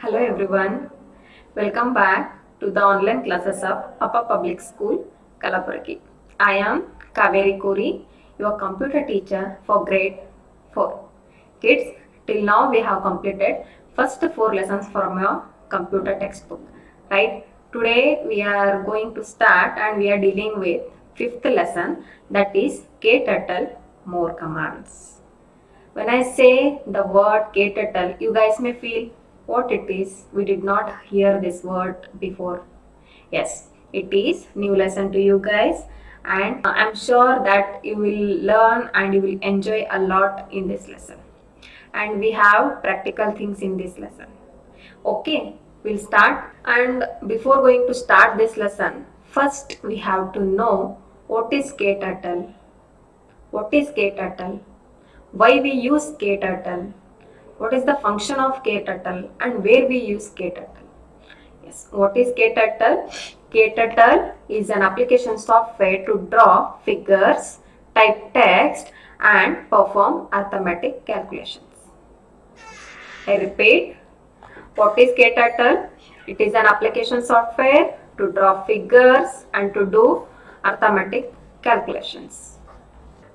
Hello everyone, welcome back to the online classes of Upper Public School, Kalapurgi. I am Kaveri Kuri, your computer teacher for grade 4. Kids, till now we have completed first 4 lessons from your computer textbook, right? Today we are going to start and we are dealing with 5th lesson, that is KTurtle More Commands. When I say the word KTurtle, you guys may feel what it is. We did not hear this word before. Yes, it is new lesson to you guys, and I'm sure that you will learn and you will enjoy a lot in this lesson. And we have practical things in this lesson. Okay, we'll start. And before going to start this lesson, first we have to know what is KTurtle. What is KTurtle? Why we use KTurtle? What is the function of KTurtle and where we use KTurtle? Yes, what is KTurtle? KTurtle is an application software to draw figures, type text and perform arithmetic calculations. I repeat, what is KTurtle? It is an application software to draw figures and to do arithmetic calculations.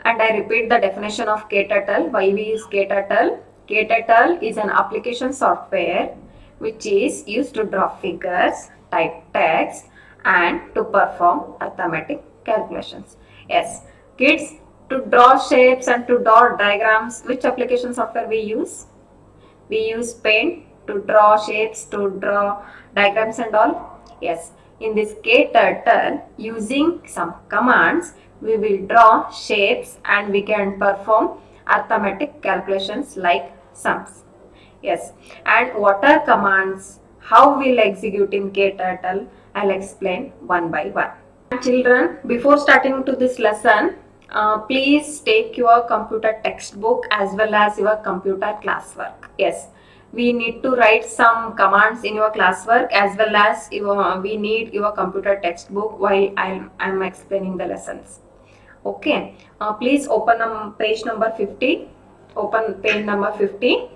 And I repeat the definition of KTurtle. Why we use KTurtle? KTurtle is an application software which is used to draw figures, type text and to perform arithmetic calculations. Yes, kids, to draw shapes and to draw diagrams, which application software we use? We use Paint to draw shapes, to draw diagrams and all. Yes, in this KTurtle, using some commands, we will draw shapes and we can perform arithmetic calculations like sums. Yes, and what are commands? How we'll execute in KTurtle? I'll explain one by one. Children, before starting to this lesson, please take your computer textbook as well as your computer classwork. Yes, we need to write some commands in your classwork as well as we need your computer textbook while I'm explaining the lessons. Okay, please open page number 50. Open page number 50.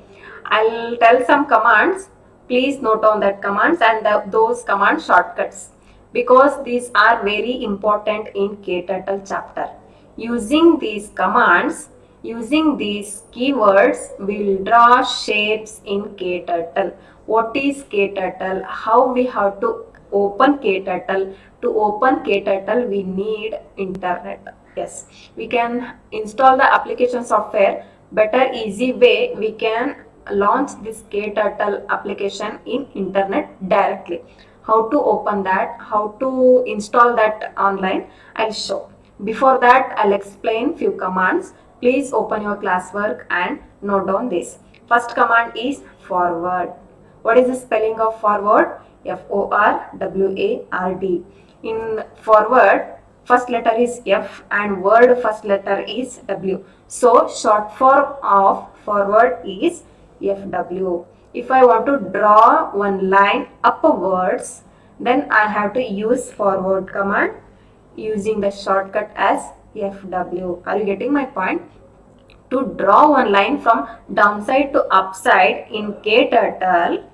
I'll tell some commands. Please note down that commands and those command shortcuts, because these are very important in KTurtle chapter. Using these commands, using these keywords, we'll draw shapes in KTurtle. What is KTurtle? How we have to open KTurtle? To open KTurtle, we need internet. Yes, we can install the application software. Better easy way, we can launch this KTurtle application in internet directly. How to open that, how to install that online, I'll show. Before that, I'll explain few commands. Please open your classwork and note down this. First command is forward. What is the spelling of forward? Forward. In forward, first letter is F and word first letter is W. So short form of forward is FW. If I want to draw one line upwards, then I have to use forward command using the shortcut as FW. Are you getting my point? To draw one line from downside to upside in KTurtle,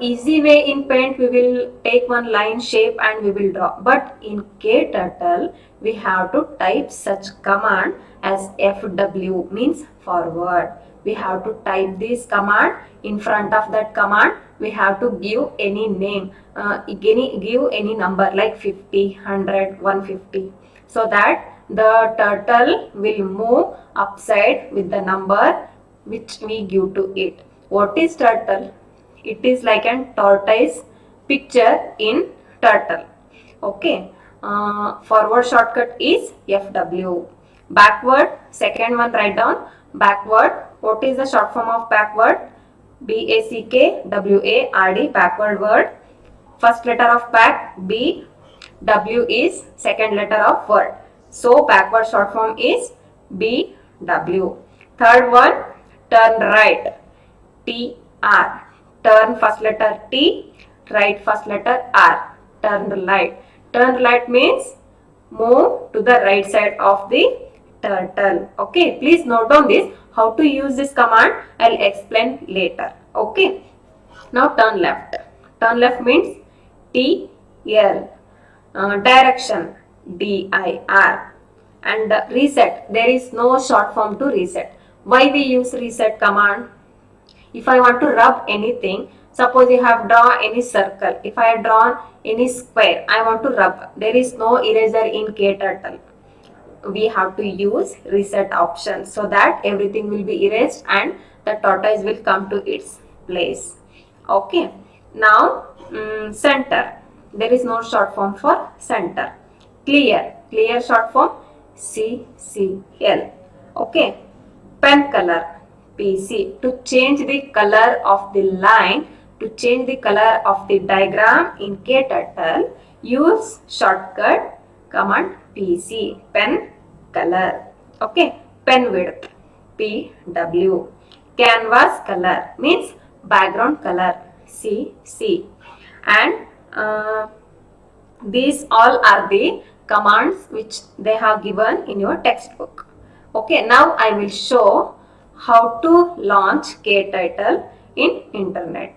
easy way in Paint we will take one line shape and we will draw, but in KTurtle we have to type such command as FW, means forward. We have to type this command. In front of that command we have to give any name, give any number like 50, 100, 150, so that the turtle will move upside with the number which we give to it. What is turtle? It is like an tortoise picture in turtle. Okay. Forward shortcut is FW. Backward, second one write down. Backward. What is the short form of backward? BACKWARD, backward word. First letter of back, B. W is second letter of word. So backward short form is BW. Third one, turn right, TR. Turn first letter T, right first letter R. Turn right. Turn right means move to the right side of the turtle. Okay, please note down this. How to use this command, I'll explain later. Okay. Now turn left. Turn left means T L. Direction DIR. And reset. There is no short form to reset. Why we use reset command? If I want to rub anything, suppose you have drawn any circle. If I have drawn any square, I want to rub. There is no eraser in KTurtle. We have to use reset option so that everything will be erased and the tortoise will come to its place. Okay. Now center. There is no short form for center. Clear. Clear short form CCL. Okay. Pen color PC. To change the color of the line, to change the color of the diagram in KTurtle, use shortcut command PC. Pen color. Okay. Pen width PW. Canvas color means background color CC. And these all are the commands which they have given in your textbook. Okay, now I will show how to launch KTurtle in internet.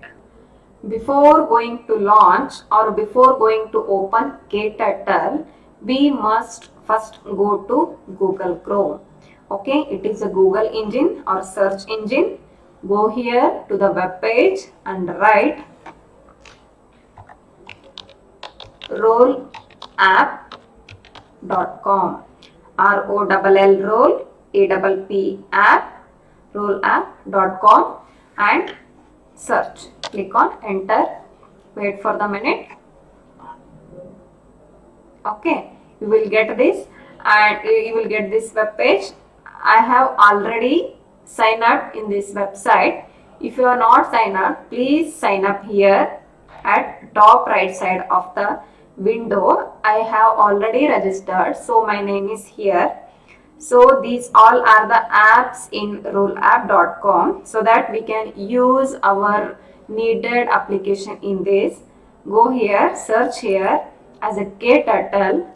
Before going to launch or before going to open KTurtle, we must first go to Google Chrome. Okay, it is a Google engine or search engine. Go here to the web page and write rollapp.com. ROLL roll APP app rollapp.com and search. Click on enter. Wait for the minute. Okay, you will get this and you will get this web page. I have already signed up in this website. If you are not signed up, please sign up here at top right side of the window. I have already registered, so my name is here. So these all are the apps in rollapp.com so that we can use our needed application in this. Go here, search here as a KTurtle.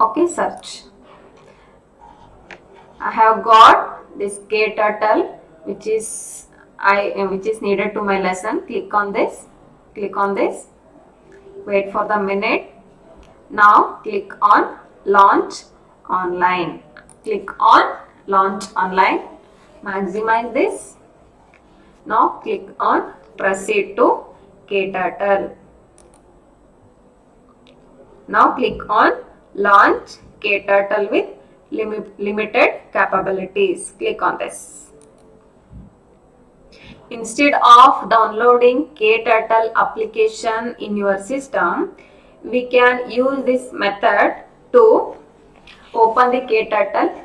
Okay, search. I have got this KTurtle which is needed to my lesson. Click on this. Click on this. Wait for the minute. Now click on launch online. Click on launch online. Maximize this. Now click on proceed to KTurtle. Now click on launch KTurtle with limited capabilities. Click on this. Instead of downloading KTurtle application in your system, we can use this method to open the KTurtle.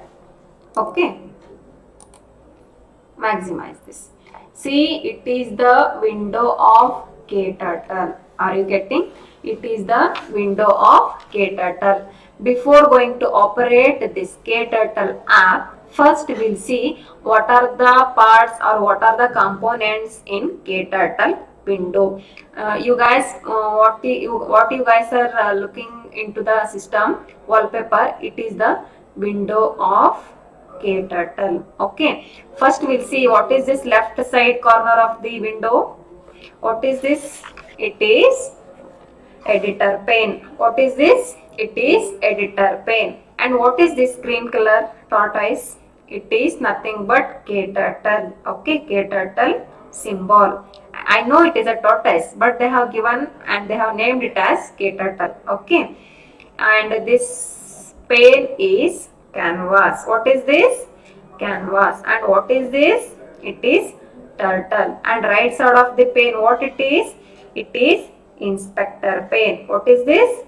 Okay. Maximize this. See, it is the window of KTurtle. Are you getting? It is the window of KTurtle. Before going to operate this KTurtle app, first we'll see what are the parts or what are the components in KTurtle window. You guys, what you guys are looking into the system wallpaper, it is the window of KTurtle. Okay, first we'll see what is this left side corner of the window. What is this? It is editor pane. What is this? It is editor pane. And what is this green color tortoise? It is nothing but KTurtle. Okay, KTurtle symbol. I know it is a tortoise, but they have given and they have named it as KTurtle. Okay, and this pane is canvas. What is this? Canvas. And what is this? It is turtle. And right side of the pane, what it is? It is inspector pane. What is this?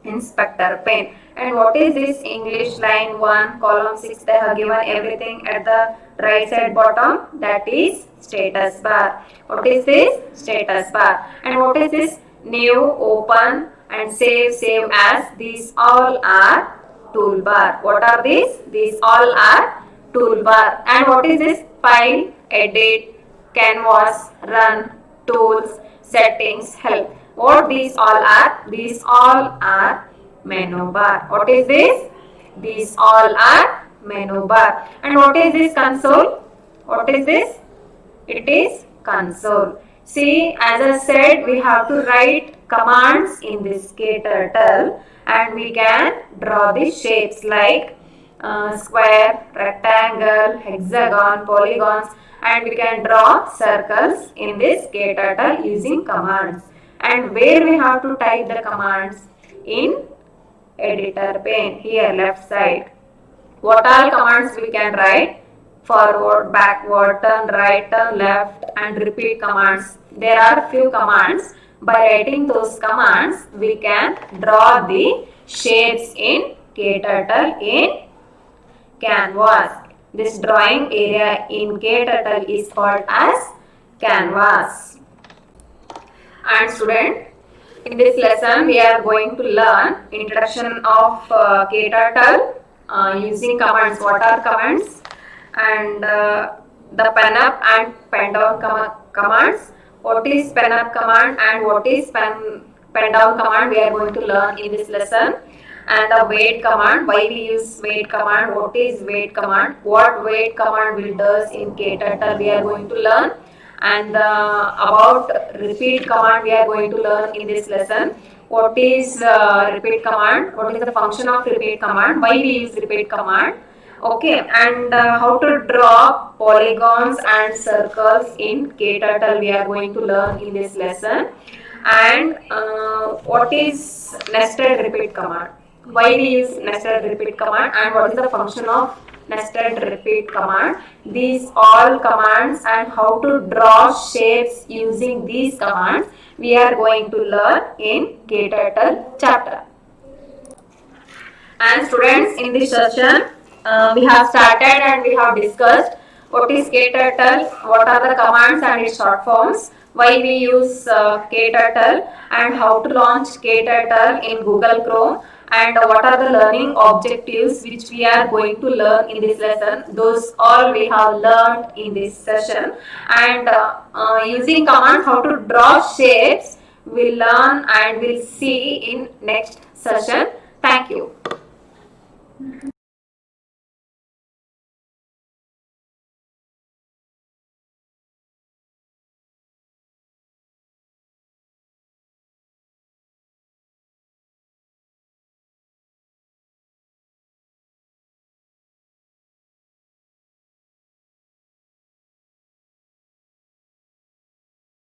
Inspector pane. And what is this? English line 1 column 6, they have given everything at the right side bottom, that is status bar. What is this? Status bar. And what is this? New, open and save as. These all are toolbar. What are these? These all are toolbar. And what is this? File, edit, canvas, run, tools, settings, help. What these all are? These all are menu bar. What is this? These all are menu bar. And what is this console? What is this? It is console. See, as I said, we have to write commands in this KTurtle, and we can draw the shapes like square, rectangle, hexagon, polygons, and we can draw circles in this KTurtle using commands. And where we have to type the commands? In editor pane, here left side. What all commands we can write? Forward, backward, turn right, turn left, and repeat commands. There are few commands. By writing those commands, we can draw the shapes in KTurtle in canvas. This drawing area in KTurtle is called as canvas. And student, in this lesson we are going to learn introduction of KTurtle using commands. What are commands? And the pen up and pen down commands. What is pen up command and what is pen down command we are going to learn in this lesson. And the wait command, why we use wait command, what is wait command, what wait command will does in KTurtle we are going to learn. And about repeat command we are going to learn in this lesson. What is repeat command, what is the function of repeat command, why we use repeat command. Okay, and how to draw polygons and circles in KTurtle we are going to learn in this lesson. And what is nested repeat command, why we use nested repeat command, and what is the function of nested repeat command. These all commands and how to draw shapes using these commands we are going to learn in KTurtle chapter. And students, in this session we have started and we have discussed what is KTurtle, what are the commands and its short forms, why we use KTurtle, and how to launch KTurtle in Google Chrome, and what are the learning objectives which we are going to learn in this lesson. Those all we have learned in this session. And using commands how to draw shapes we'll learn and we'll see in next session. Thank you.